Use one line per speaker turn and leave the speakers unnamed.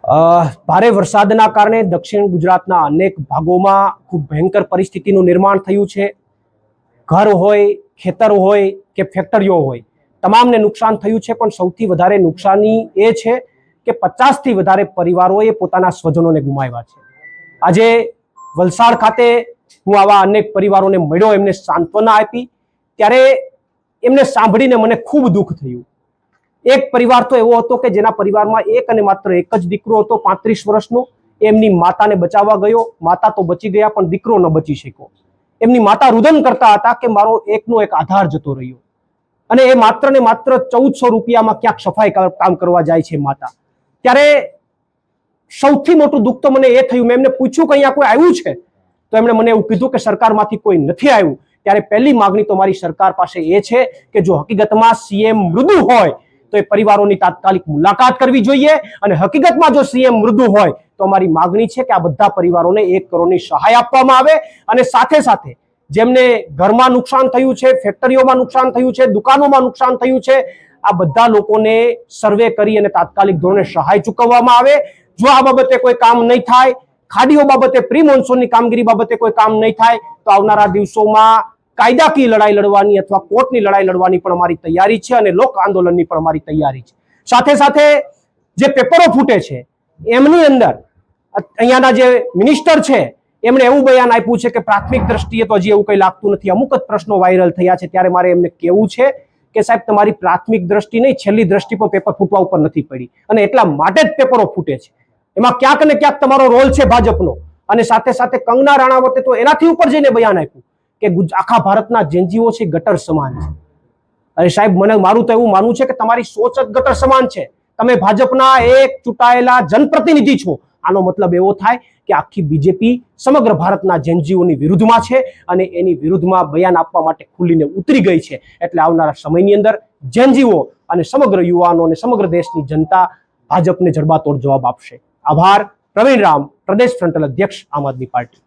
ભારે વરસાદના કારણે દક્ષિણ ગુજરાતના અનેક ભાગોમાં ખૂબ ભયંકર પરિસ્થિતિનું નિર્માણ થયું છે. ઘર હોય, ખેતર હોય કે ફેક્ટરીઓ હોય, તમામને નુકસાન થયું છે. પણ સૌથી વધારે નુકસાની એ છે કે 50થી વધારે પરિવારોએ પોતાના સ્વજનોને ગુમાવ્યા છે. આજે વલસાડ ખાતે હું આવા અનેક પરિવારોને મળ્યો, એમને સાંત્વના આપી, ત્યારે એમને સાંભળીને મને ખૂબ દુઃખ થયું. એક પરિવાર તો એવો હતો કે જેના પરિવારમાં એક અને માત્ર એક જ દીકરો હતો, 35 વર્ષનો. એમની માતાને બચાવવા ગયો, માતા તો બચી ગયા પણ દીકરો ન બચી શક્યો. એમની માતા રુદન કરતા હતા કે મારો એકનો એક આધાર જતો રહ્યો, અને એ માત્ર ને માત્ર 1400 રૂપિયામાં ક્યાંક સફાઈ કામ કરવા જાય છે માતા. ત્યારે સૌથી મોટું દુઃખ તો મને એ થયું, મેં એમને પૂછ્યું કે અહીંયા કોઈ આવ્યું છે, તો એમણે મને એવું કીધું કે સરકારમાંથી કોઈ નથી આવ્યું. ત્યારે પહેલી માગણી તો મારી સરકાર પાસે એ છે કે જો હકીકતમાં સીએમ મૃદુ હોય તો એ પરિવારોની તાત્કાલિક મુલાકાત કરવી જોઈએ, અને હકીકતમાં જો સીએમ મૃદુ હોય તો અમારી માગણી છે કે આ બધા પરિવારોને 1 કરોડની સહાય આપવામાં આવે, અને સાથે સાથે જેમને ઘરમાં નુકસાન થયું છે, ફેક્ટરીઓમાં નુકસાન થયું છે, દુકાનોમાં નુકસાન થયું છે, આ બધા લોકોને સર્વે કરી અને તાત્કાલિક ધોરણે સહાય ચૂકવવામાં આવે. જો આ બાબતે કોઈ કામ નહીં થાય, ખાડીઓ બાબતે, પ્રી મોન્સૂનની કામગીરી બાબતે કોઈ કામ નહીં થાય, તો આવનારા દિવસોમાં કાયદાકીય લડાઈ લડવાની અથવા કોર્ટની લડાઈ લડવાની પણ અમારી તૈયારી છે, અને લોક આંદોલનની પણ અમારી તૈયારી છે. સાથે સાથે જે પેપરો ફૂટે છે એમની અંદર અહીંયાના જે મિનિસ્ટર છે એમણે એવું બયાન આપ્યું છે કે પ્રાથમિક દ્રષ્ટિએ તો હજી એવું કંઈ લાગતું નથી. અમુક જ પ્રશ્નો વાયરલ થયા છે. ત્યારે મારે એમને કહેવું છે કે સાહેબ, તમારી પ્રાથમિક દ્રષ્ટિ નહીં, છેલ્લી દ્રષ્ટિ પણ પેપર ફૂટવા ઉપર નથી પડી, અને એટલા માટે જ પેપરો ફૂટે છે. એમાં ક્યાંક ને ક્યાંક તમારો રોલ છે ભાજપનો. અને સાથે સાથે કંગના રાણાવતે તો એનાથી ઉપર જઈને બયાન આપ્યું કે આખા ભારતના જેનજીઓ છે ગટર સમાન છે. અરે સાહેબ, મારું તો એવું માનવું છે કે તમારી સોચ જ ગટર સમાન છે. તમે ભાજપના એક ચૂંટાયેલા જનપ્રતિનિધિ છો. આનો મતલબ એવો થાય કે આખી બીજેપી સમગ્ર ભારતના જેનજીઓની વિરુદ્ધમાં છે, અને એની વિરુદ્ધમાં બયાન આપવા માટે ખુલીને ઉતરી ગઈ છે. એટલે આવનારા સમયની અંદર જેનજીઓ અને સમગ્ર યુવાનો અને સમગ્ર દેશની જનતા ભાજપને જડબાતોડ જવાબ આપશે. આભાર. પ્રવીણ રામ, પ્રદેશ ફ્રન્ટલ અધ્યક્ષ, આમ આદમી પાર્ટી.